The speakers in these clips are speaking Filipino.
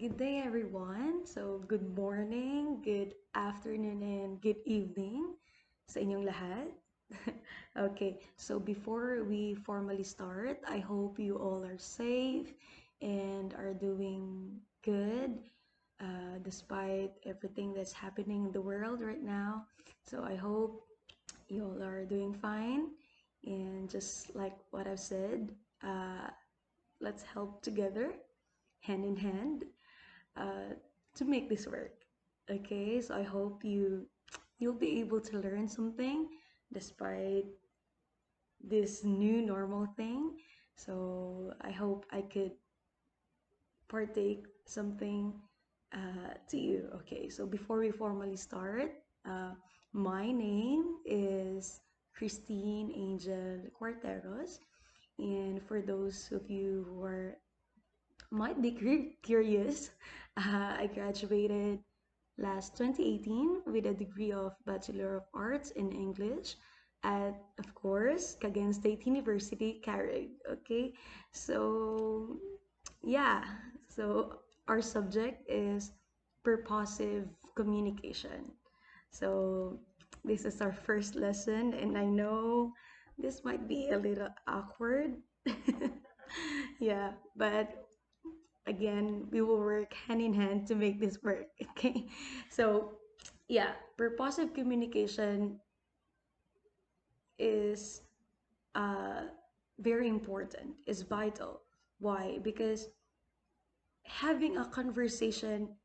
Good day, everyone. So, good morning, good afternoon, and good evening sa inyong lahat. Okay, so before we formally start, I hope you all are safe and are doing good despite everything that's happening in the world right now. So, I hope you all are doing fine. And just like what I've said, uh, let's help together, hand in hand, uh, to make this work. Okay, so I hope you'll be able to learn something despite this new normal thing. So I hope I could partake something to you. Okay, so before we formally start, my name is Christine Angel Quarteros. And for those of you who are might be curious, I graduated last 2018 with a degree of Bachelor of Arts in English at, of course, Cagayan State University, Carig. Okay, so yeah, so our subject is purposive communication. So this is our first lesson, and I know this might be a little awkward. Yeah, but again, we will work hand in hand to make this work. Okay, so yeah, purposive communication is uh, very important, is vital. Why? Because having a conversation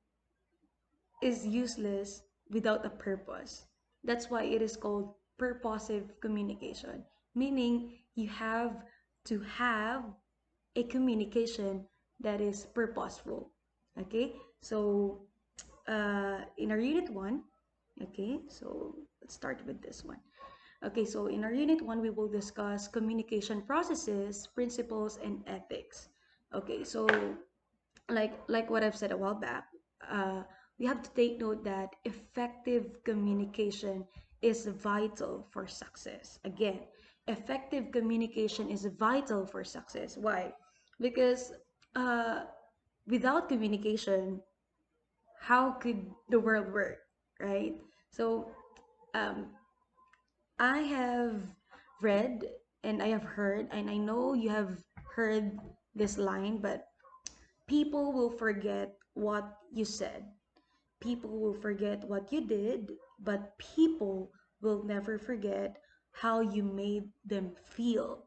is useless without a purpose. That's why it is called purposive communication, meaning you have to have a communication that is purposeful. Okay, so in our unit one, okay, so let's start with this one. Okay, so in our unit one, we will discuss communication processes, principles, and ethics. Okay, so like what I've said a while back, uh, we have to take note that effective communication is vital for success. Again, effective communication is vital for success. Why? Because uh, without communication, how could the world work, right? So um, I have read and I have heard, and I know you have heard this line, but people will forget what you said. People will forget what you did, but people will never forget how you made them feel.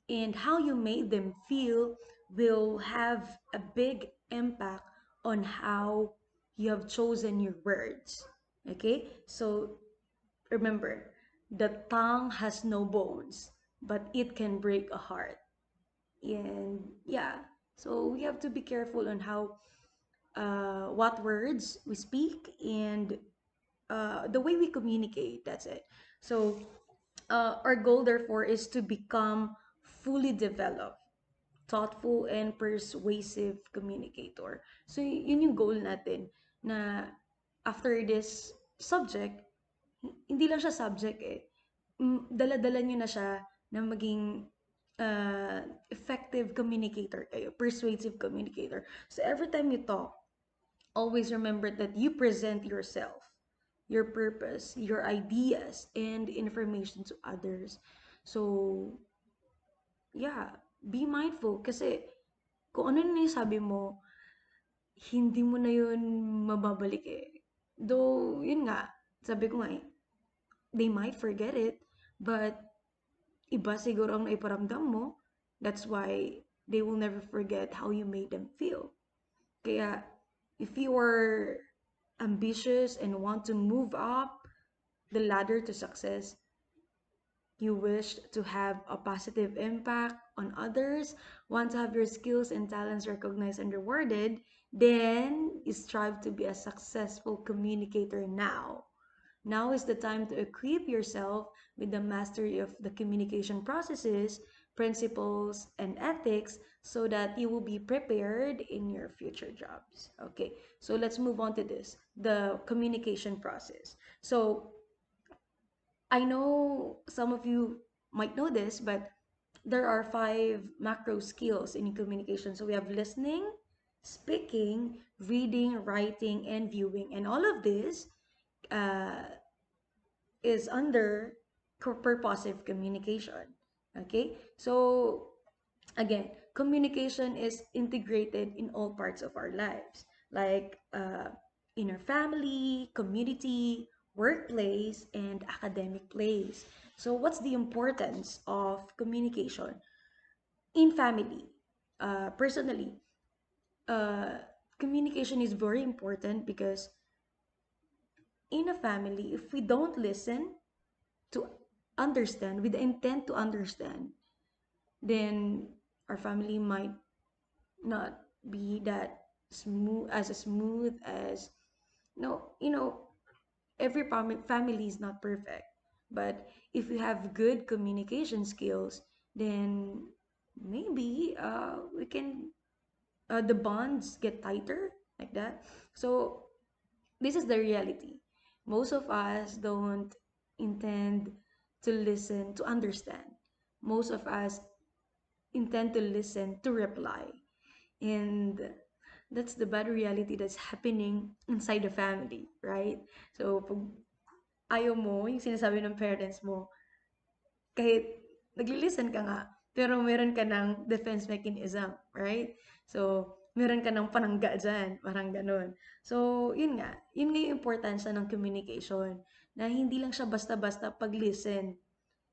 And how you made them feel will have a big impact on how you have chosen your words. Okay? So remember, the tongue has no bones, but it can break a heart. And yeah, so we have to be careful on how what words we speak and the way we communicate. That's it. So our goal, therefore, is to become fully developed, thoughtful, and persuasive communicator. So yun yung goal natin na after this subject, hindi lang siya subject eh. Dala-dala nyo na siya na maging effective communicator kayo, persuasive communicator. So every time you talk, always remember that you present yourself, your purpose, your ideas, and information to others. So, yeah, be mindful kasi kung ano na yung sabi mo, hindi mo na yun mababalik eh. Though, yun nga, sabi ko nga eh, they might forget it, but iba siguro ang naiparamdam mo. That's why they will never forget how you made them feel. Kaya, if you are ambitious and want to move up the ladder to success, you wish to have a positive impact on others, want to have your skills and talents recognized and rewarded, then you strive to be a successful communicator now. Now is the time to equip yourself with the mastery of the communication processes, principles, and ethics so that you will be prepared in your future jobs. Okay, so let's move on to this, the communication process. So I know some of you might know this, but there are five macro skills in communication. So we have listening, speaking, reading, writing, and viewing. And all of this uh, is under purposive communication. Okay, so again, communication is integrated in all parts of our lives, like in our family, community, workplace, and academic place. So, what's the importance of communication in family? Personally, uh, communication is very important because in a family, if we don't listen to understand with the intent to understand, then our family might not be that smooth as no, every family is not perfect, but if you have good communication skills, then maybe we can the bonds get tighter like that. So this is the reality. Most of us don't intend to listen to understand. Most of us intend to listen to reply. And that's the bad reality that's happening inside the family, right? So, pag ayaw mo, yung sinasabi ng parents mo, kahit nagli-listen ka nga, pero meron ka ng defense mechanism, right? So, meron ka ng panangga dyan, parang ganun. So, yun nga yung importansya ng communication, na hindi lang siya basta-basta pag-listen.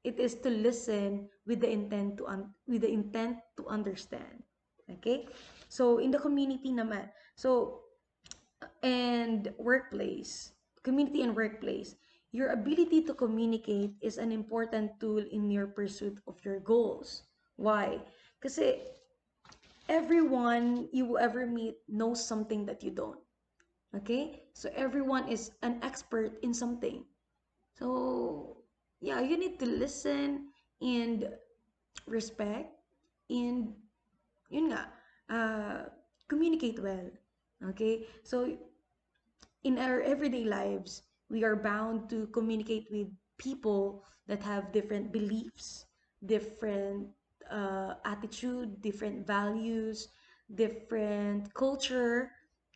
It is to listen with the intent to understand. Okay? So, in the community naman, so and workplace, community and workplace, your ability to communicate is an important tool in your pursuit of your goals. Why? Kasi everyone you will ever meet knows something that you don't. Okay? So everyone is an expert in something. So, yeah, you need to listen and respect and yun nga, uh, communicate well. Okay? So, in our everyday lives, we are bound to communicate with people that have different beliefs, different attitude, different values, different culture.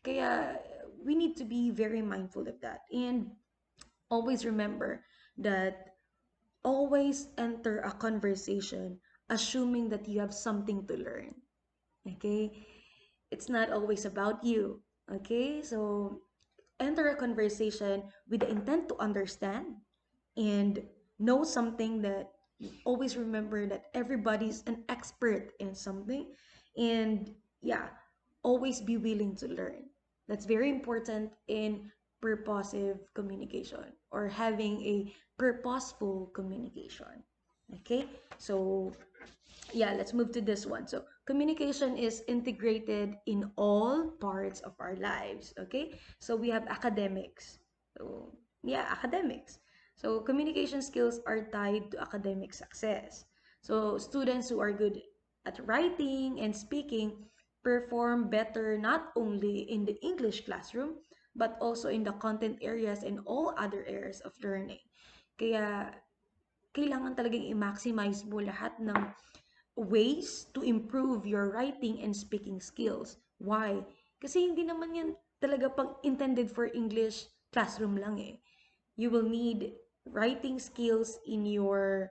Kaya we need to be very mindful of that. And always remember that always enter a conversation assuming that you have something to learn. Okay? It's not always about you. Okay? So enter a conversation with the intent to understand and know something, that always remember that everybody's an expert in something, and yeah, always be willing to learn. That's very important in purposive communication, or having a purposeful communication. Okay, so yeah, let's move to this one. So communication is integrated in all parts of our lives. Okay, so we have academics. So yeah, academics. So communication skills are tied to academic success. So students who are good at writing and speaking perform better not only in the English classroom but also in the content areas and all other areas of learning. Kaya kailangan talagang i-maximize mo lahat ng ways to improve your writing and speaking skills. Why? Kasi hindi naman yan talaga pang intended for English classroom lang eh. You will need writing skills in your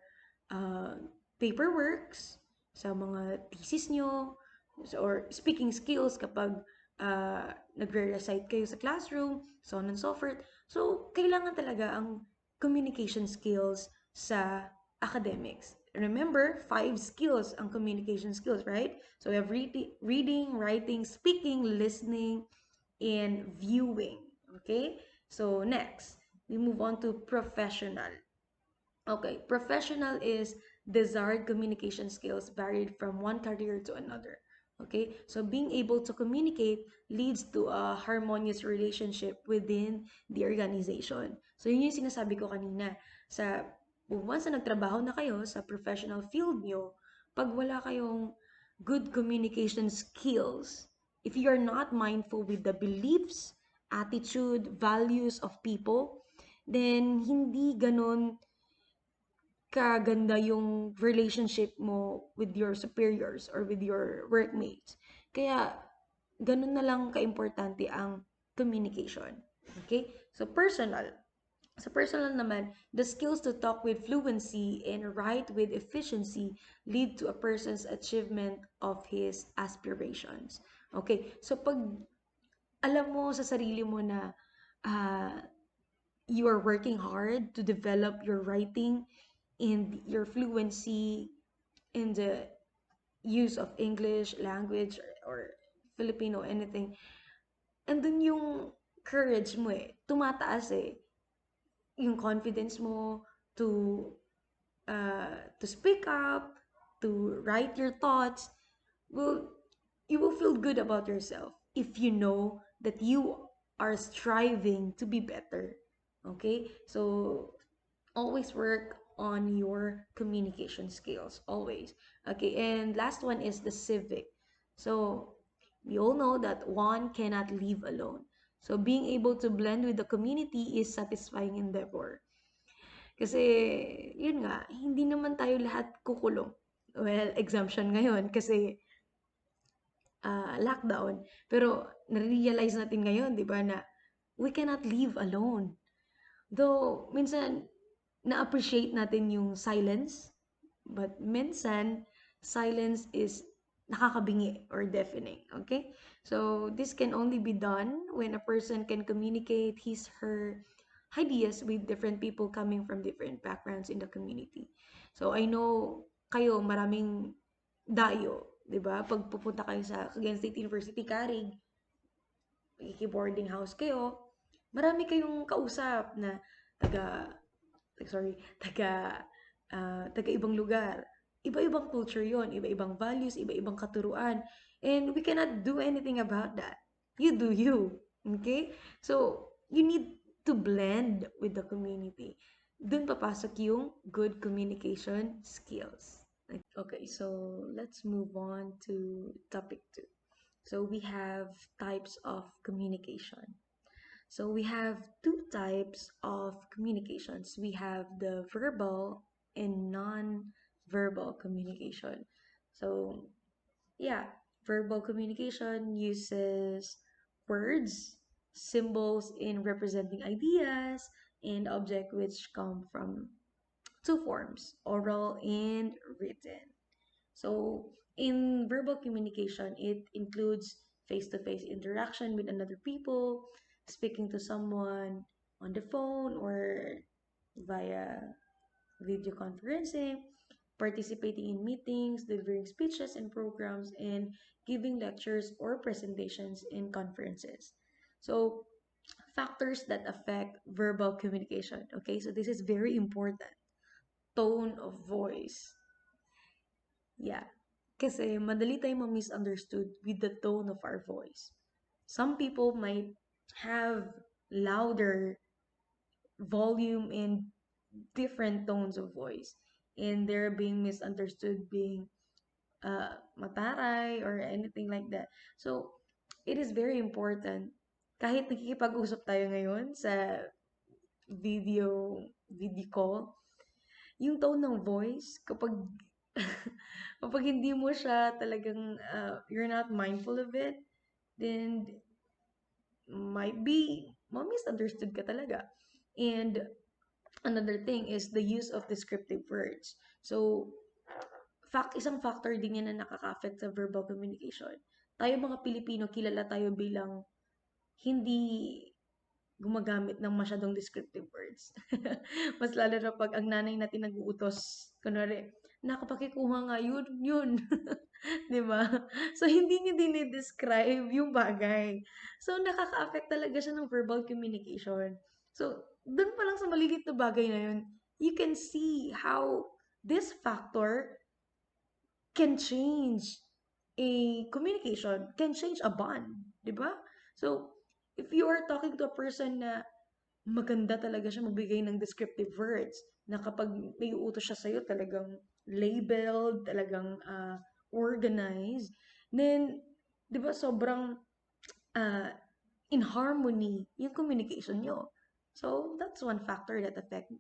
uh, paperworks, sa mga thesis nyo, or speaking skills kapag nagre-recite kayo sa classroom, so on and so forth. So, kailangan talaga ang communication skills sa academics. Remember, 5 skills ang communication skills, right? So we have reading, writing, speaking, listening, and viewing. Okay? So next, we move on to professional. Okay, professional is desired communication skills varied from one career to another. Okay, so being able to communicate leads to a harmonious relationship within the organization. So yun yung sinasabi ko kanina. Once na nagtrabaho na kayo sa professional field nyo, pag wala kayong good communication skills, if you are not mindful with the beliefs, attitude, values of people, then hindi ganon kaganda yung relationship mo with your superiors or with your workmates. Kaya ganun na lang kaimportante ang communication. Okay? So, personal. Sa personal naman, the skills to talk with fluency and write with efficiency lead to a person's achievement of his aspirations. Okay? So, pag alam mo sa sarili mo na uh, you are working hard to develop your writing and your fluency in the use of English language or Filipino, anything, and then yung courage mo tumataas yung confidence mo to to speak up, to write your thoughts, will you will feel good about yourself if you know that you are striving to be better. Okay? So always work on your communication skills, always. Okay, and last one is the civic. So we all know that one cannot live alone. So being able to blend with the community is satisfying endeavor. Kasi, yun nga, hindi naman tayo lahat kukulong. Well, exemption ngayon kasi lockdown. Pero, na-realize natin ngayon, di ba, na we cannot live alone. Though, minsan, na-appreciate natin yung silence, but minsan, silence is nakakabingi or deafening, okay? So, this can only be done when a person can communicate his, her ideas with different people coming from different backgrounds in the community. So, I know kayo, maraming dayo, di ba? Pag pupunta kayo sa Cagayan State University, Carig, boarding house kayo, marami kayong kausap na taga sorry, taga ibang lugar. Iba-ibang culture yon, iba-ibang values, iba-ibang katuruan. And we cannot do anything about that. You do you. Okay? So, you need to blend with the community. Dun papasok yung good communication skills. Okay, so let's move on to topic 2. So we have types of communication. So we have two types of communications. We have the verbal and non-verbal communication. So yeah, verbal communication uses words, symbols in representing ideas, and object which come from two forms, oral and written. So, in verbal communication, it includes face-to-face interaction with another people, speaking to someone on the phone or via video conferencing, participating in meetings, delivering speeches and programs, and giving lectures or presentations in conferences. So, factors that affect verbal communication. Okay, so this is very important. Tone of voice. Yeah. Kasi madali tayong misunderstood with the tone of our voice. Some people might have louder volume and different tones of voice. And they're being misunderstood being mataray or anything like that. So, it is very important. Kahit nakikipag-usap tayo ngayon sa video call, yung tone ng voice, kapag kapag hindi mo siya talagang, you're not mindful of it, then might be ma-misunderstood ka talaga. And another thing is the use of descriptive words. So, isang factor din yan na nakaka-affect sa verbal communication. Tayo mga Pilipino, kilala tayo bilang hindi gumagamit ng masyadong descriptive words. Mas lalo na pag ang nanay natin nag-uutos, kunwari, nakapakikuha nga, yun, yun. 'Di ba? So, hindi niya dinidescribe yung bagay. So, nakaka-affect talaga siya ng verbal communication. So, dun pa lang sa maliliit na bagay na yun, you can see how this factor can change a communication, can change a bond, 'di ba? So, if you are talking to a person na maganda talaga siya magbigay ng descriptive words, na kapag may utos siya sa'yo, talagang labeled, talagang organized, then, 'di ba, sobrang uh, in harmony yung communication nyo. So, that's one factor that affect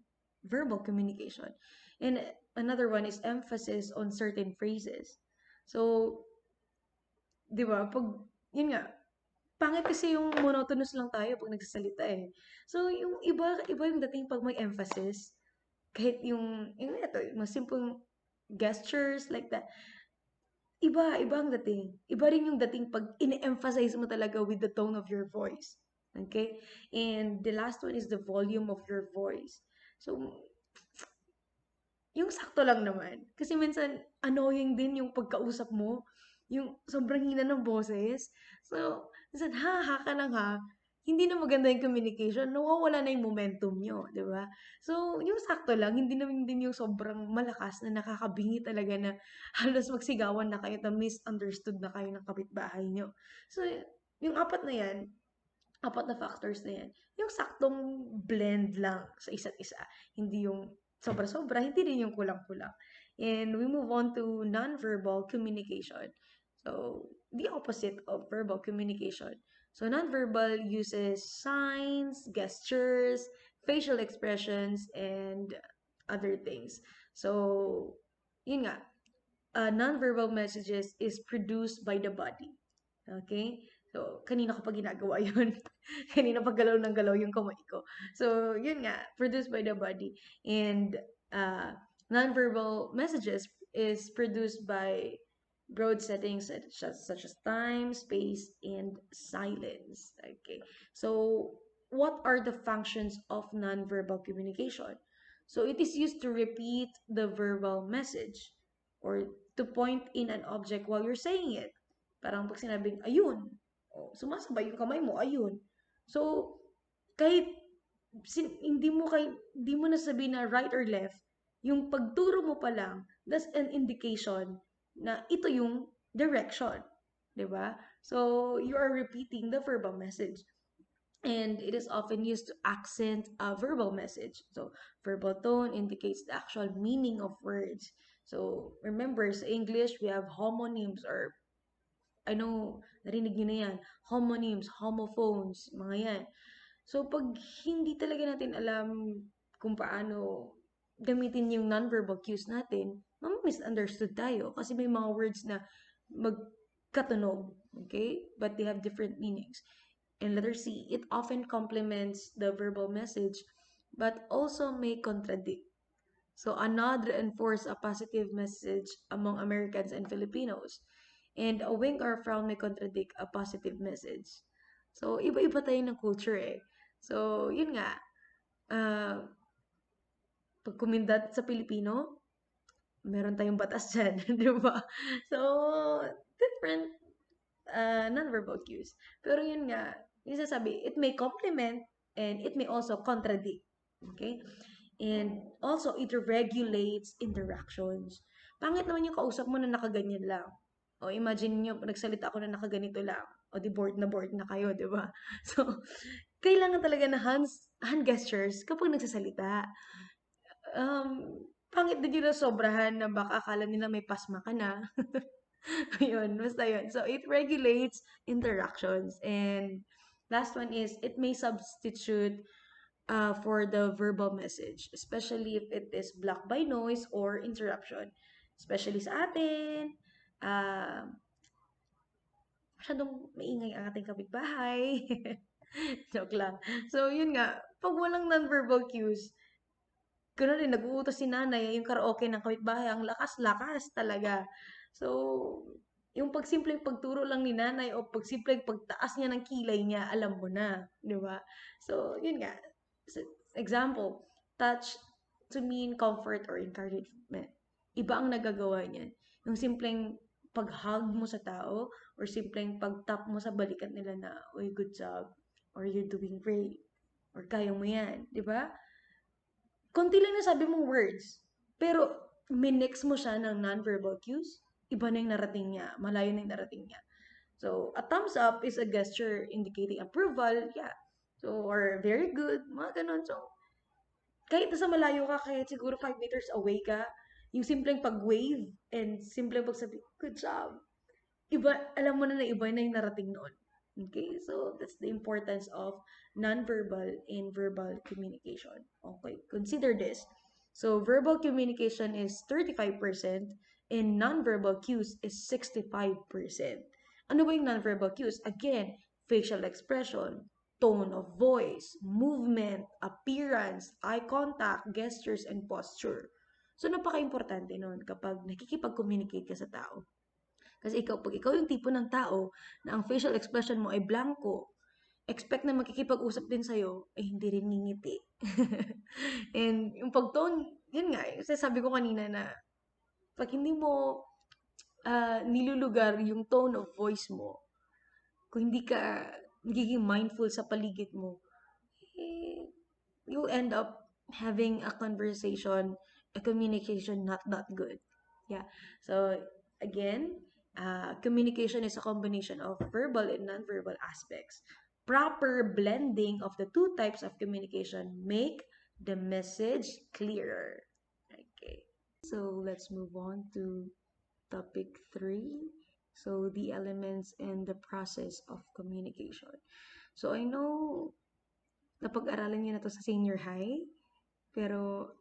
verbal communication. And another one is emphasis on certain phrases. So, 'di ba, pag yun nga, pangit kasi yung monotonous lang tayo pag nagsasalita eh. So, yung iba yung dating pag may emphasis, kahit yung ito, yung mga simple gestures like that, iba ang dating. Iba rin yung dating pag ine-emphasize mo talaga with the tone of your voice. Okay? And the last one is the volume of your voice. So, yung sakto lang naman. Kasi minsan, annoying din yung pagkausap mo. Yung sobrang hina ng boses. So, minsan, ha ka lang ha. Hindi na maganda yung communication. Nawawala na yung momentum nyo, di ba? So, yung sakto lang, hindi naman din yung sobrang malakas na nakakabingi talaga na halos magsigawan na kayo na misunderstood na kayo ng kapitbahay nyo. So, yung apat na factors na yan, yung saktong blend lang sa isa't isa. Hindi yung sobra-sobra, hindi din yung kulang-kulang. And we move on to nonverbal communication. So, the opposite of verbal communication. So, nonverbal uses signs, gestures, facial expressions, and other things. So, yun nga, nonverbal messages is produced by the body. Okay? So, kanina ko pa ginagawa yun. Kanina pa galaw ng galaw yung kamay ko. So, yun nga, produced by the body. And nonverbal messages is produced by broad settings such as time, space, and silence. Okay. So, what are the functions of nonverbal communication? So, it is used to repeat the verbal message or to point in an object while you're saying it. Parang pag sinabing, ayun, sumasabay yung kamay mo, ayun. So, kahit hindi mo nasabihin na right or left, yung pagturo mo pa lang, that's an indication na ito yung direction. 'Di ba? So, you are repeating the verbal message. And it is often used to accent a verbal message. So, verbal tone indicates the actual meaning of words. So, remember, sa English, we have homonyms or I know, narinig niyo na yan. Homonyms, homophones, mga yan. So, pag hindi talaga natin alam kung paano gamitin yung nonverbal cues natin, misunderstood tayo kasi may mga words na magkatunog, okay? But they have different meanings. And letter C, it often complements the verbal message but also may contradict. So a nod reinforces a positive message among Americans and Filipinos. And a wink or a frown may contradict a positive message. So, iba-iba tayo ng culture eh. So, yun nga, uh, pag kumindat sa Pilipino, meron tayong batas dyan, di ba? So, different non-verbal cues. Pero yun nga, yung sasabi, it may complement and it may also contradict. Okay? And also, it regulates interactions. Pangit naman yung kausap mo na nakaganyan lang. O imagine nyo, nagsalita ako na nakaganito lang. O di bored na kayo, di ba? So, kailangan talaga na hand gestures kapag nagsasalita. Pangit din yung sobrahan na baka akala nila may pasma ka na. Yun, basta yun. So, it regulates interactions. And last one is, it may substitute for the verbal message, especially if it is blocked by noise or interruption. Especially sa atin, uh, masyadong maingay ang ating kapitbahay. Joke lang. So, yun nga, pag walang non-verbal cues, gano'n rin, nag-uutos si nanay, yung karaoke ng kapitbahay, ang lakas-lakas talaga. So, yung pagsimpleng pagturo lang ni nanay o pagsimpleng pagtaas niya ng kilay niya, alam mo na, di ba? So, yun nga. Example, touch to mean comfort or encouragement. Iba ang nagagawa niyan. Yung simpleng pag-hug mo sa tao or simpleng pag-tap mo sa balikat nila na, uy, good job, or you're doing great, or kaya mo yan, di ba? Konti lang nasabi mong words, pero minix mo siya ng non-verbal cues, iba na yung narating niya, malayo na yung narating niya. So, a thumbs up is a gesture indicating approval, yeah. So, or very good, mga ganun. So, kahit nasa malayo ka, kahit siguro 5 meters away ka, yung simpleng pag-wave and simpleng pagsabi, good job, iba, alam mo na iba na yung narating noon. Okay, so that's the importance of nonverbal and verbal communication. Okay, consider this. So verbal communication is 35% and nonverbal cues is 65%. Ano ba yung nonverbal cues? Again, facial expression, tone of voice, movement, appearance, eye contact, gestures, and posture. So, napaka-importante nun kapag nakikipag-communicate ka sa tao. Kasi pag ikaw yung tipo ng tao na ang facial expression mo ay blanco, expect na makikipag-usap din sa'yo, ay hindi rin ngingiti. And yung pag-tone, yun nga, sabi ko kanina na pag hindi mo nilulugar yung tone of voice mo, kung hindi ka nagiging mindful sa paligid mo, eh, you'll end up having a conversation, a communication not that good. Yeah. So again, communication is a combination of verbal and nonverbal aspects. Proper blending of the two types of communication make the message clearer. Okay. So let's move on to topic 3. So the elements and the process of communication. So I know napag-aralan niyo na to sa senior high, pero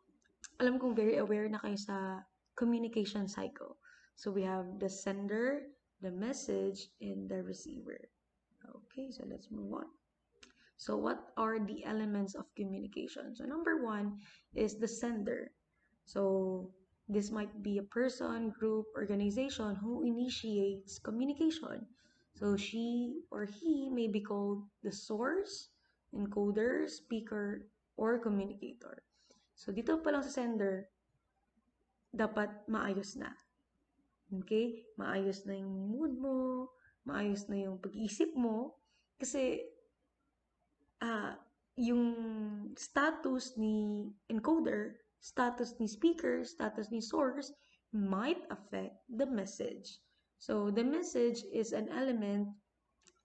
alam kong very aware na kayo sa communication cycle. So we have the sender, the message, and the receiver. Okay, so let's move on. So what are the elements of communication? So number 1 is the sender. So this might be a person, group, organization who initiates communication. So she or he may be called the source, encoder, speaker, or communicator. So dito pa lang sa sender, dapat maayos na. Okay? Maayos na yung mood mo, maayos na yung pag-iisip mo. Kasi yung status ni encoder, status ni speaker, status ni source might affect the message. So the message is an element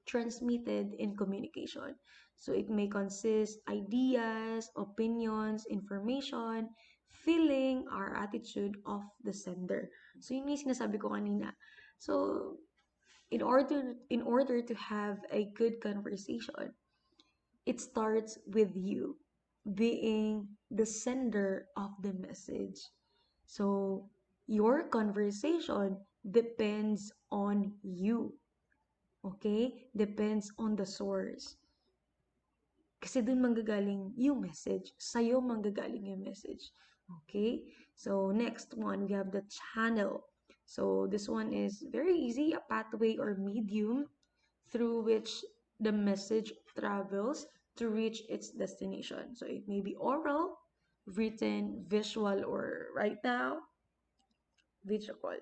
transmitted in communication. So it may consist ideas, opinions, information, feeling, or attitude of the sender. So yun yung sinasabi ko kanina. So in order to have a good conversation, it starts with you being the sender of the message. So your conversation depends on you. Okay? Depends on the source. Kasi dun manggagaling yung message. Sa'yo manggagaling yung message. Okay? So, next one, we have the channel. So, this one is very easy, a pathway or medium through which the message travels to reach its destination. So, it may be oral, written, visual, or right now, video call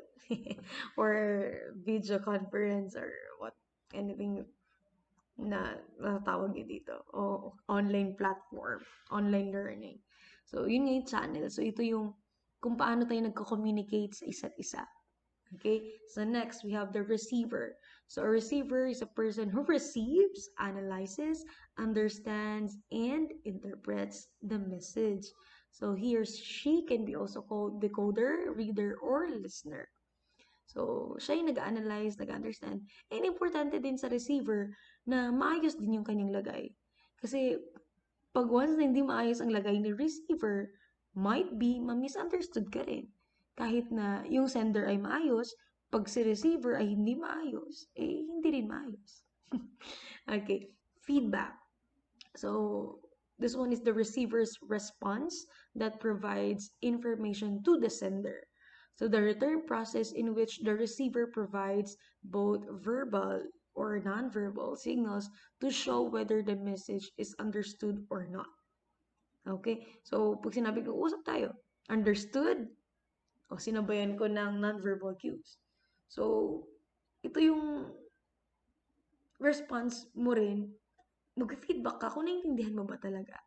or video conference or what anything na natawag nyo dito o online platform, online learning. So, yun yung channel. So, ito yung kung paano tayo nagko-communicate sa isa't isa. Okay? So, next, we have the receiver. So, a receiver is a person who receives, analyzes, understands, and interprets the message. So, he or she can be also called decoder, reader, or listener. So, siya yung nag-analyze, nag-understand. And importante din sa receiver na maayos din yung kanyang lagay. Kasi, pag once na hindi maayos ang lagay ni receiver, might be ma-misunderstood ka rin. Kahit na yung sender ay maayos, pag si receiver ay hindi maayos, eh, hindi rin maayos. Okay. Feedback. So, this one is the receiver's response that provides information to the sender. So, the return process in which the receiver provides both verbal or nonverbal signals to show whether the message is understood or not. Okay? So, pag sinabi ko, usap tayo, understood? O sinabayan ko ng nonverbal cues. So, ito yung response mo rin, mag-feedback ka kung naiintindihan mo ba talaga.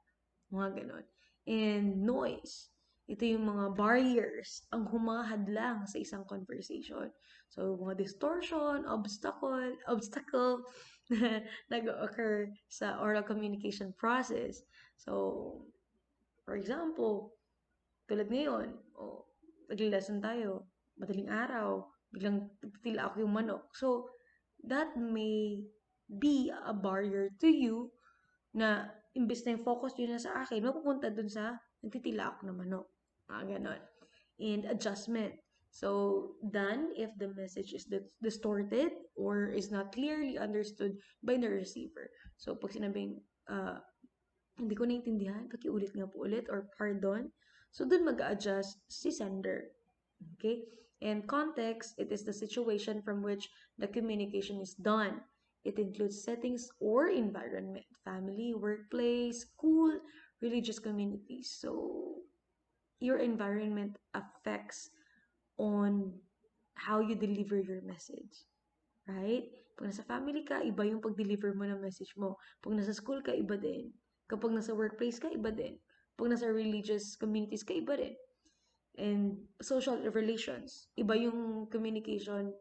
Mga ganon. And noise. Ito yung mga barriers ang humahadlang sa isang conversation. So, mga distortion, obstacle na nag-occur sa oral communication process. So, for example, tulad ngayon, nag-lesson tayo, madaling araw, biglang titila ako yung manok. So, that may be a barrier to you na imbes na yung focus yun na sa akin, mapupunta dun sa nagtitila ako ng manok. Ganon. And adjustment. So, done if the message is distorted or is not clearly understood by the receiver. So, pag sinabing, hindi ko naintindihan, pakiulit nga po ulit, or pardon. So, dun mag-adjust si sender. Okay? And context, it is the situation from which the communication is done. It includes settings or environment, family, workplace, school, religious communities. So, your environment affects on how you deliver your message. Right? Pag nasa family ka, iba yung pag-deliver mo ng message mo. Pag nasa school ka, iba din. Kapag nasa workplace ka, iba din. Pag nasa religious communities ka, iba din. And social relations, iba yung communication,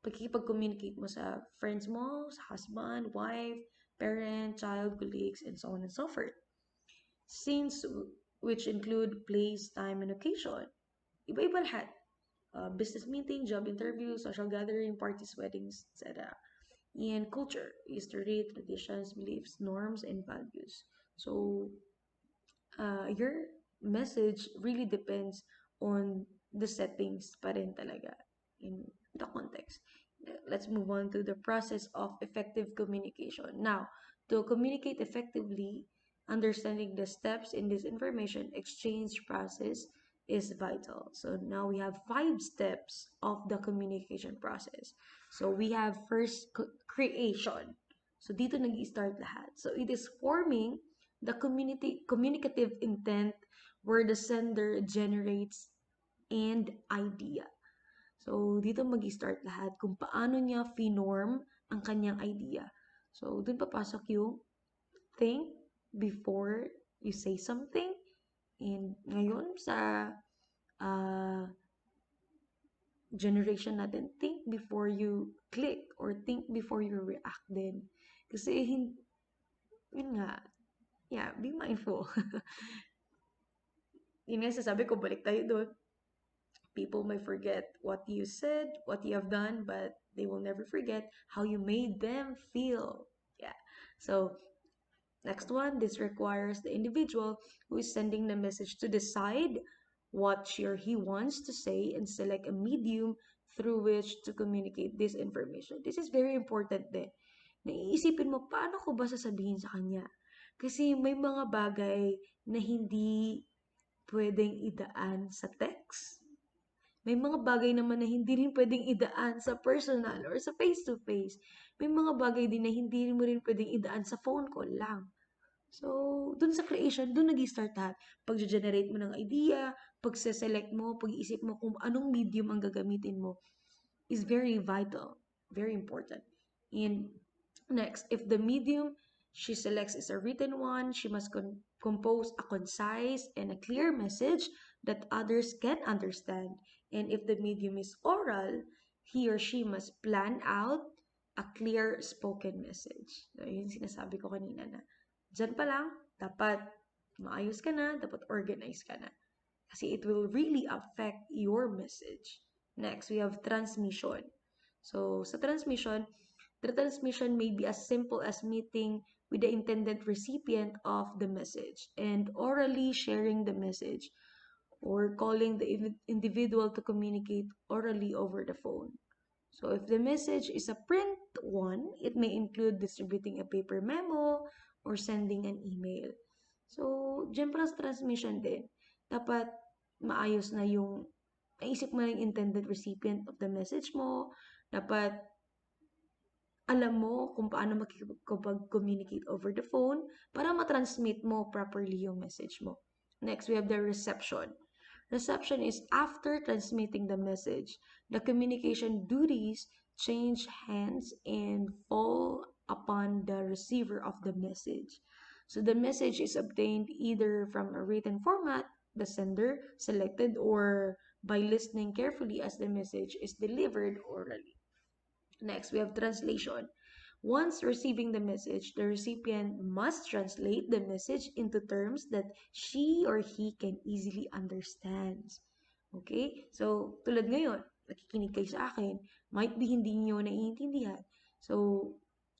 pagkikipag-communicate mo sa friends mo, sa husband, wife, parent, child, colleagues, and so on and so forth. Scenes which include place, time, and occasion. Iba-iba lahat. Business meeting, job interview, social gathering, parties, weddings, etc. And culture, history, traditions, beliefs, norms, and values. So, your message really depends on the settings pa rin talaga in the context. Let's move on to the process of effective communication. Now, to communicate effectively, understanding the steps in this information exchange process is vital. So now we have 5 steps of the communication process. So we have first creation. So dito nag-start lahat. So it is forming the communicative intent where the sender generates and idea. So, dito mag-start lahat kung paano niya finorm ang kanyang idea. So, dun papasok yung think before you say something. And ngayon sa uh, generation natin, think before you click or think before you react din. Kasi, yun nga, yeah, be mindful. Yun nga sasabi ko, balik tayo doon. People may forget what you said, what you have done, but they will never forget how you made them feel. Yeah. So, next one, this requires the individual who is sending the message to decide what she or he wants to say and select a medium through which to communicate this information. This is very important din. Naiisipin mo, paano ko ba sasabihin sa kanya? Kasi may mga bagay na hindi pwedeng idaan sa text. May mga bagay naman na hindi rin pwedeng idaan sa personal or sa face-to-face. May mga bagay din na hindi mo rin pwedeng idaan sa phone call lang. So, dun sa creation, dun nag-start lahat. Pag-generate mo ng idea, pag-select mo, pag-iisip mo kung anong medium ang gagamitin mo is very vital, very important. And next, if the medium she selects is a written one, she must compose a concise and a clear message that others can understand. And if the medium is oral, he or she must plan out a clear spoken message. So, yun sinasabi ko kanina na dyan pa lang, dapat maayos ka na, dapat organize ka na. Kasi it will really affect your message. Next, we have transmission. So, sa transmission, the transmission may be as simple as meeting with the intended recipient of the message and orally sharing the message or calling the individual to communicate orally over the phone. So, if the message is a print one, it may include distributing a paper memo or sending an email. So, dyan pa sa transmission din, dapat maayos na yung naisip mo na yung intended recipient of the message mo. Dapat alam mo kung paano makikipag-communicate over the phone para matransmit mo properly yung message mo. Next, we have the reception. Reception is after transmitting the message. The communication duties change hands and fall upon the receiver of the message. So the message is obtained either from a written format, the sender selected, or by listening carefully as the message is delivered orally. Next, we have translation. Once receiving the message, the recipient must translate the message into terms that she or he can easily understand. Okay? So, tulad ngayon, nakikinig kayo sa akin, might be hindi nyo naiintindihan. So,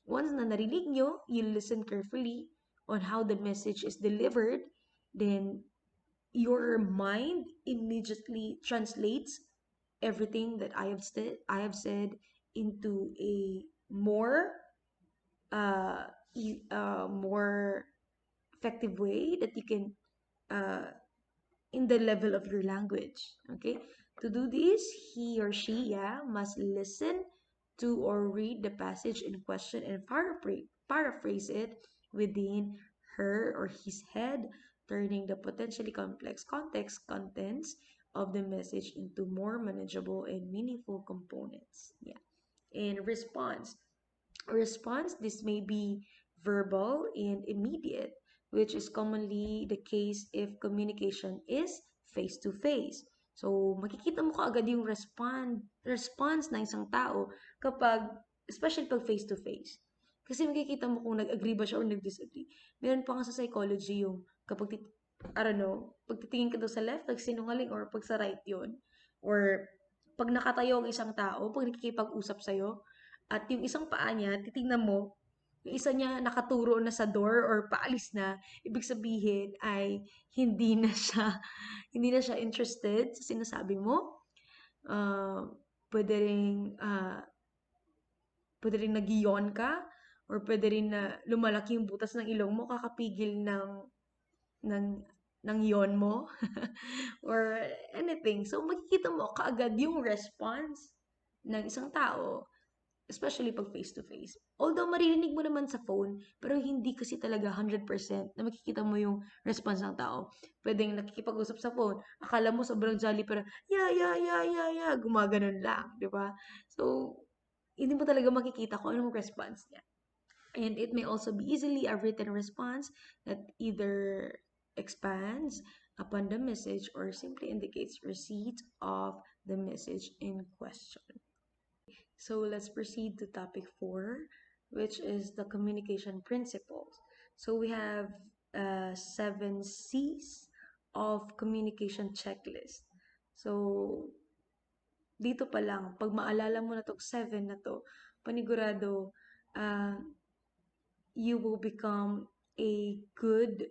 once na narinig nyo, you listen carefully on how the message is delivered, then your mind immediately translates everything that I have said into a more more effective way that you can uh, in the level of your language. Okay, to do this, he or she, yeah, must listen to or read the passage in question and paraphrase it within her or his head, turning the potentially complex context contents of the message into more manageable and meaningful components. Yeah. In response, this may be verbal and immediate, which is commonly the case if communication is face-to-face. So, makikita mo kaagad yung response ng isang tao kapag, especially pag face-to-face. Kasi makikita mo kung nag-agree ba siya or nag-disagree. Meron pa nga sa psychology yung kapag, I don't know, pag titingin ka daw sa left, nagsinungaling, or pag sa right yun. Or pag nakatayo ang isang tao, pag nakikipag-usap sa'yo, at yung isang paa niya, titingnan mo, yung isa niya nakaturo na sa door or paalis na, ibig sabihin ay hindi na siya, hindi na siya interested sa sinasabi mo. Uh, pwede ring, uh, pwede rin nagiyon ka, or pwede rin na lumalaki yung butas ng ilong mo, kakapigil ng, ng yon mo, or anything. So, makikita mo kaagad yung response ng isang tao, especially pag face-to-face. Although maririnig mo naman sa phone, pero hindi kasi talaga 100% na makikita mo yung response ng tao. Pwedeng nakikipag-usap sa phone, akala mo sobrang jolly, pero yeah, gumaganon lang, di ba? So, hindi mo talaga makikita kung anong response niya. And it may also be easily a written response that either expands upon the message or simply indicates receipt of the message in question. So let's proceed to topic 4, which is the communication principles. So we have 7 C's of communication checklist. So dito pa lang, pag maalala mo na tong 7 na to, panigurado, uh, you will become a good,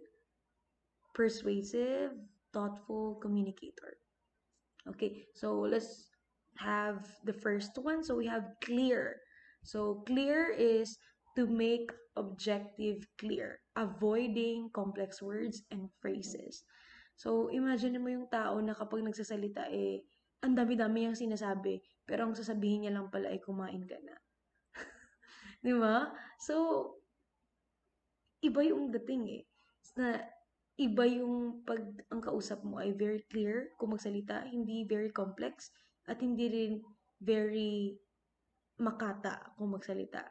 persuasive, thoughtful communicator. Okay, so let's have the first one. So we have clear. So clear is to make objective clear, avoiding complex words and phrases. So imagine mo yung tao na kapag nagsasalita ang dami-dami yung sinasabi, pero ang sasabihin niya lang pala ay kumain ka na. Di ba? So, iba yung dating na iba yung pag ang kausap mo ay very clear kung magsalita, hindi very complex, at hindi rin very makata kung magsalita.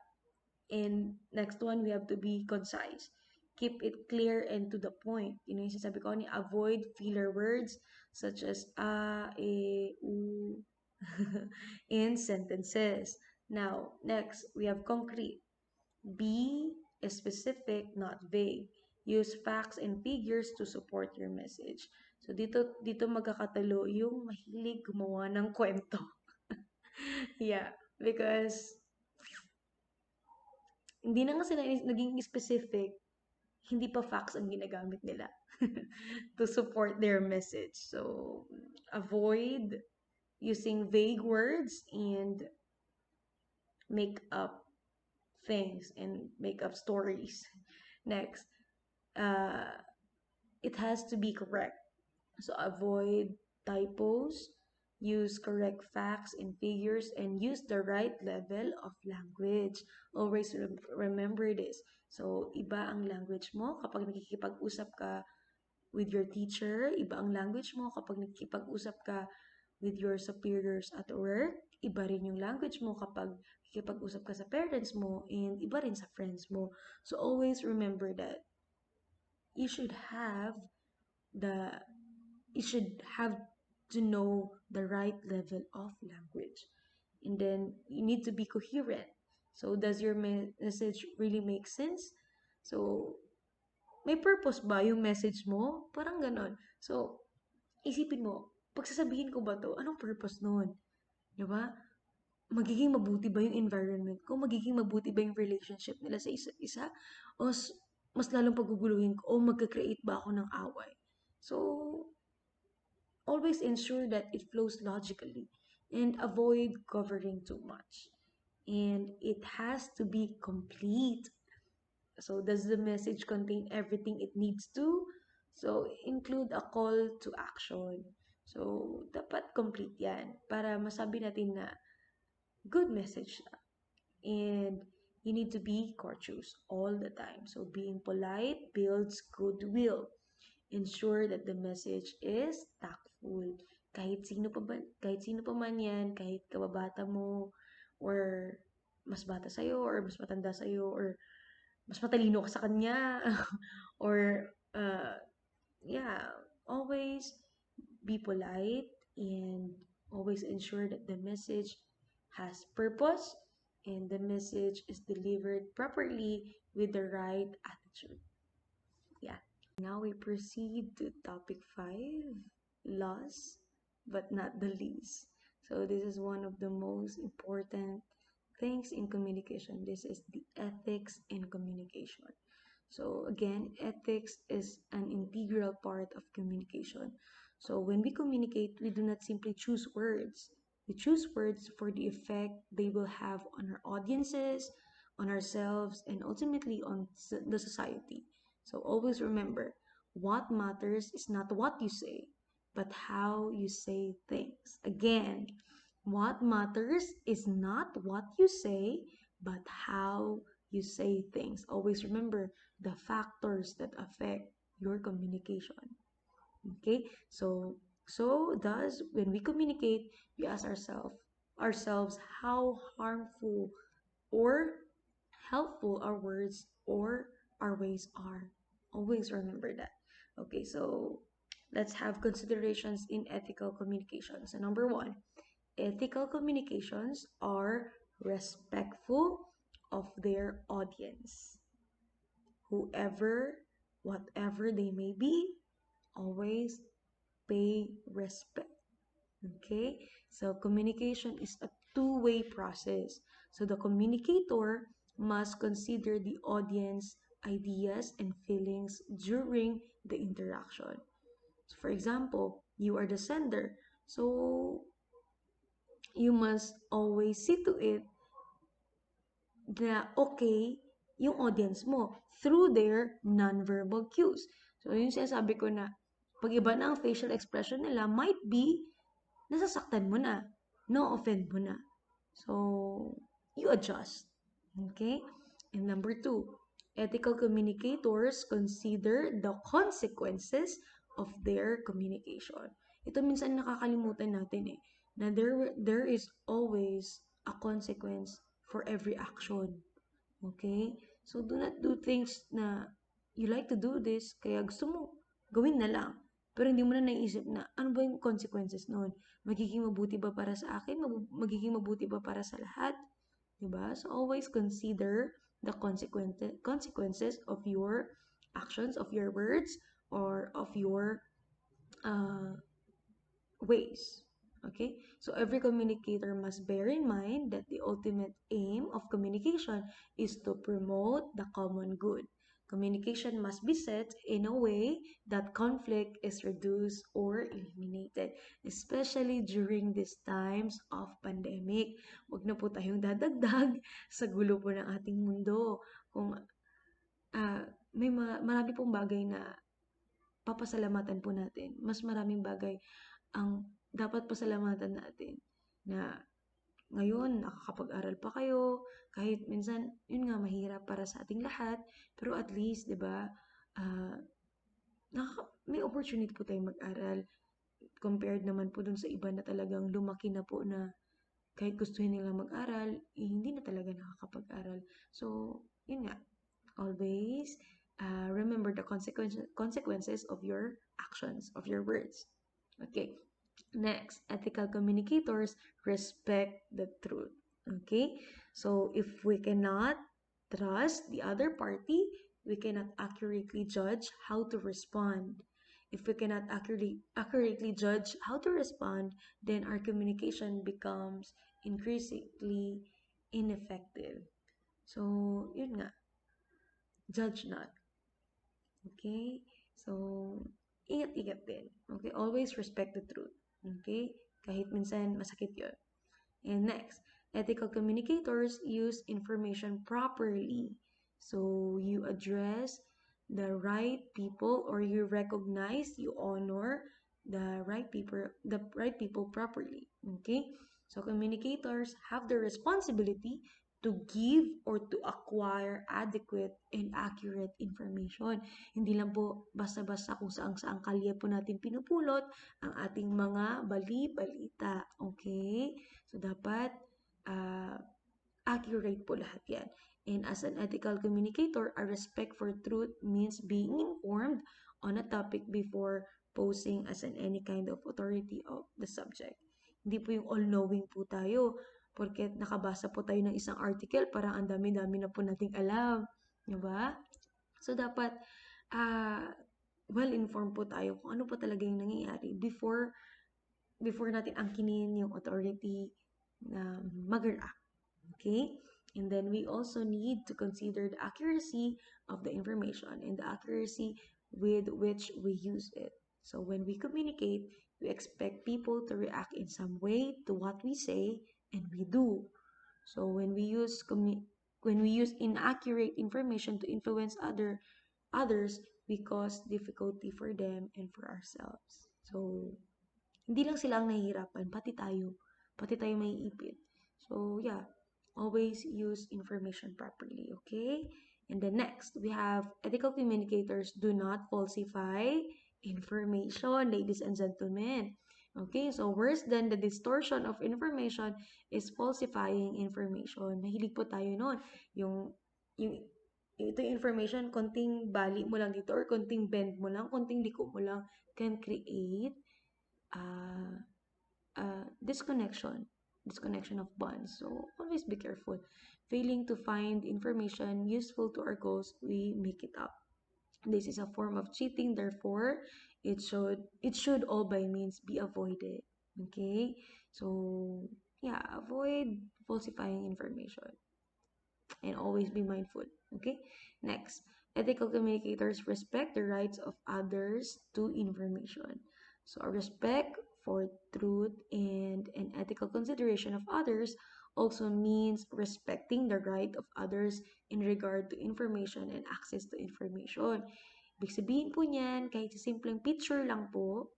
And next one, we have to be concise. Keep it clear and to the point. You know, yung sasabi ko ni avoid filler words such as u, in sentences. Now, next, we have concrete. Be specific, not vague. Use facts and figures to support your message. So dito magkakatalo yung mahilig gumawa ng kwento. Yeah, because hindi na kasi naging specific, hindi pa facts ang ginagamit nila to support their message. So avoid using vague words and make up things and make up stories. Next, uh, it has to be correct. So avoid typos, use correct facts and figures, and use the right level of language. Always remember this. So, iba ang language mo kapag nakikipag-usap ka with your teacher, iba ang language mo kapag nakikipag-usap ka with your superiors at work, iba rin yung language mo kapag nakikipag-usap ka sa parents mo, and iba rin sa friends mo. So, always remember that you should have the you should have to know the right level of language, and then you need to be coherent. So does your message really make sense? So may purpose ba yung message mo? Parang ganon. So isipin mo, pagsasabihin ko ba to, anong purpose nun? Diba? Magiging mabuti ba yung environment ko? Magiging mabuti ba yung relationship nila sa isa't isa? O mas lalong paguguluhin ko? O magka-create ba ako ng away? So, always ensure that it flows logically. and avoid covering too much. And it has to be complete. So does the message contain everything it needs to? So include a call to action. So dapat complete yan para masabi natin na good message na. And you need to be courteous all the time. So being polite builds goodwill. Ensure that the message is tactful. Kahit sino pa man yan, kahit kababata mo, or mas bata sa'yo, or mas matanda sa'yo, or mas matalino ka sa kanya, or, yeah, always be polite and always ensure that the message has purpose and the message is delivered properly with the right attitude. Yeah. Now we proceed to topic 5, last but not the least. So this is one of the most important things in communication. This is the ethics in communication. So again, ethics is an integral part of communication. So when we communicate, we do not simply choose words. We choose words for the effect they will have on our audiences, on ourselves, and ultimately on the society. So always remember, what matters is not what you say, but how you say things. Again, what matters is not what you say, but how you say things. Always remember the factors that affect your communication. Okay? So thus when we communicate, we ask ourselves how harmful or helpful our words or our ways are. Always remember that. Okay, so let's have considerations in ethical communication. So number 1, ethical communications are respectful of their audience. Whoever, whatever they may be, always pay respect. Okay? So communication is a two-way process. So the communicator must consider the audience ideas and feelings during the interaction. So for example, you are the sender. So you must always see to it na okay yung audience mo through their nonverbal cues. So, yun sinasabi ko na pag iba na ang facial expression nila, might be nasasaktan mo na, no-offend mo na. So, you adjust. Okay? And number 2, ethical communicators consider the consequences of their communication. Ito minsan nakakalimutan natin na there is always a consequence for every action. Okay? So, do not do things na you like to do this, kaya gusto mo, gawin na lang. Pero hindi mo na naisip na, ano ba yung consequences noon? Magiging mabuti ba para sa akin? Magiging mabuti ba para sa lahat? Diba? So, always consider the consequences of your actions, of your words, or of your uh, ways. Okay? So every communicator must bear in mind that the ultimate aim of communication is to promote the common good. Communication must be set in a way that conflict is reduced or eliminated, especially during these times of pandemic. Huwag na po tayong dadagdag sa gulo po ng ating mundo. Kung ah, marami pong bagay na papasalamatan po natin. Mas maraming bagay ang dapat pasalamatan natin na ngayon nakakapag-aral pa kayo, kahit minsan, yun nga, mahirap para sa ating lahat, pero at least, di ba, ah, may opportunity po tayong mag-aral compared naman po dun sa iba na talagang lumaki na po na kahit gustuhin nilang mag-aral, hindi na talaga nakakapag-aral. So, yun nga, always remember the consequences of your actions, of your words. Okay. Next, ethical communicators respect the truth. Okay? So, if we cannot trust the other party, we cannot accurately judge how to respond. If we cannot accurately judge how to respond, then our communication becomes increasingly ineffective. So, yun nga, judge not. Okay? So, ingat-ingat din. Okay? Always respect the truth. Okay? Kahit minsan masakit yun. And next, ethical communicators use information properly. So you address the right people, or you recognize, you honor the right people properly. Okay? So communicators have the responsibility to give or to acquire adequate and accurate information. Hindi lang po basta-basta kung saan-saan kalye po natin pinupulot ang ating mga bali-balita. Okay? So, dapat uh, accurate po lahat yan. And as an ethical communicator, a respect for truth means being informed on a topic before posing as any kind of authority of the subject. Hindi po yung all-knowing po tayo. Porket nakabasa po tayo ng isang article, parang ang dami-dami na po nating alam. Diba? So, dapat uh, well-informed po tayo kung ano po talaga yung nangyayari before natin angkinin yung authority na mag-react. Okay? And then we also need to consider the accuracy of the information and the accuracy with which we use it. So when we communicate, we expect people to react in some way to what we say, and we do. So when we use inaccurate information to influence others, we cause difficulty for them and for ourselves. So hindi lang sila ang nahihirapan, pati tayo maiipit. So, yeah, always use information properly, okay? And then next, we have ethical communicators do not falsify information, ladies and gentlemen. Okay, so worse than the distortion of information is falsifying information. Mahilig po tayo noon. Yung ito yung information, konting bali mo lang dito or konting bend mo lang, konting liko mo lang can create uh, disconnection of bonds. So always be careful. Failing to find information useful to our goals, we make it up. This is a form of cheating, therefore it should all by means be avoided. Okay? So yeah, avoid falsifying information and always be mindful. Okay? Next, ethical communicators respect the rights of others to information. So, a respect for truth and an ethical consideration of others also means respecting the right of others in regard to information and access to information. Ibig sabihin po niyan, kahit sa simpleng picture lang po,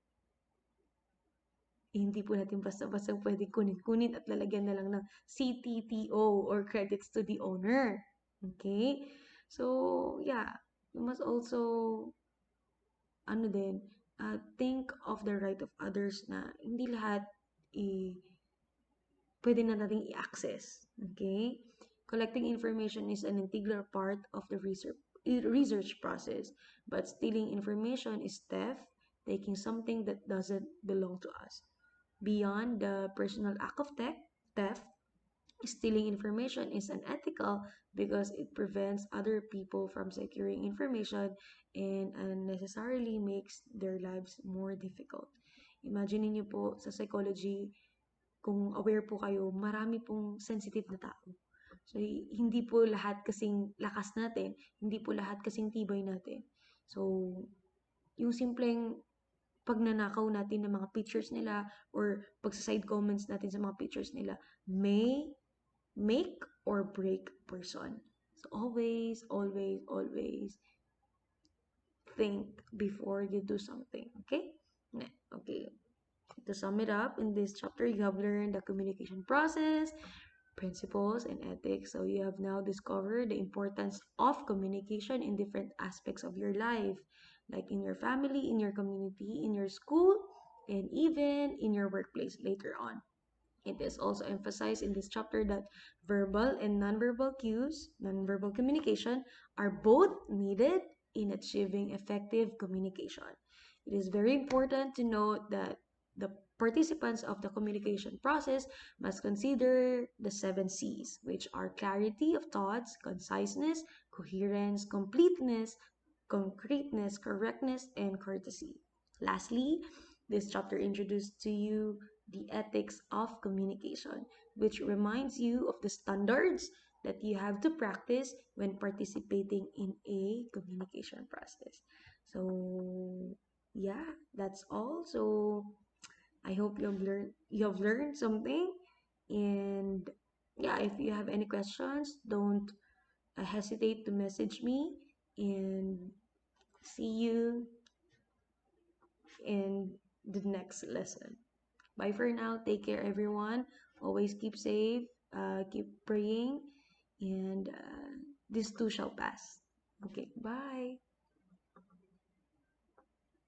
hindi po natin basta-basta pwedeng kunin at lalagyan na lang ng CTTO or credits to the owner. Okay? So, yeah, you must also, think of the right of others na hindi lahat pwede na nating i-access. Okay? Collecting information is an integral part of the research process, but stealing information is theft, taking something that doesn't belong to us. Beyond the personal act of theft, stealing information is unethical because it prevents other people from securing information and unnecessarily makes their lives more difficult. Imagine niyo po sa psychology, kung aware po kayo, marami pong sensitive na tao. So, hindi po lahat kasing lakas natin, hindi po lahat kasing tibay natin. So, yung simpleng pagnanakaw natin ng mga pictures nila or pagsaside comments natin sa mga pictures nila may make or break person. So always, always, always think before you do something. Okay? Okay. To sum it up, in this chapter, you have learned the communication process, principles, and ethics. So you have now discovered the importance of communication in different aspects of your life, like in your family, in your community, in your school, and even in your workplace later on. It is also emphasized in this chapter that verbal and nonverbal cues, nonverbal communication, are both needed in achieving effective communication. It is very important to note that the participants of the communication process must consider the 7 C's, which are clarity of thoughts, conciseness, coherence, completeness, concreteness, correctness, and courtesy. Lastly, this chapter introduced to you the ethics of communication, which reminds you of the standards that you have to practice when participating in a communication process. So, yeah, that's all. So, I hope you've learned something. And yeah, if you have any questions, don't hesitate to message me. And see you in the next lesson. Bye for now. Take care, everyone. Always keep safe, keep praying, and this too shall pass. Okay, bye.